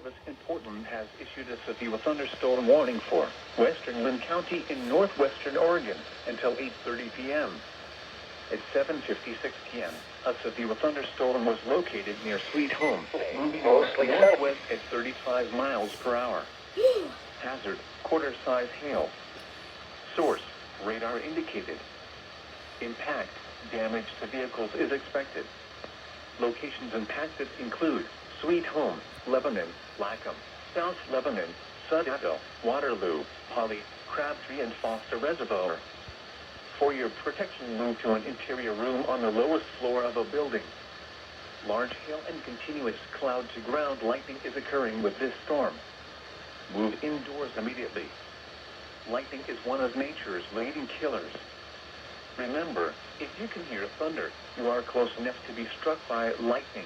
Service in Portland has issued a severe thunderstorm warning for western Lynn County in northwestern Oregon until 8:30 p.m. At 7:56 p.m., a severe thunderstorm was located near Sweet Home, moving northwest at 35 miles per hour. Hazard, quarter-size hail. Source, radar indicated. Impact, damage to vehicles is expected. Locations impacted include Sweet Home, Lebanon, Lackham, South Lebanon, Sudaville, Waterloo, Holly, Crabtree, and Foster Reservoir. For your protection, move to an interior room on the lowest floor of a building. Large hail and continuous cloud-to-ground lightning is occurring with this storm. Move indoors immediately. Lightning is one of nature's leading killers. Remember, if you can hear thunder, you are close enough to be struck by lightning.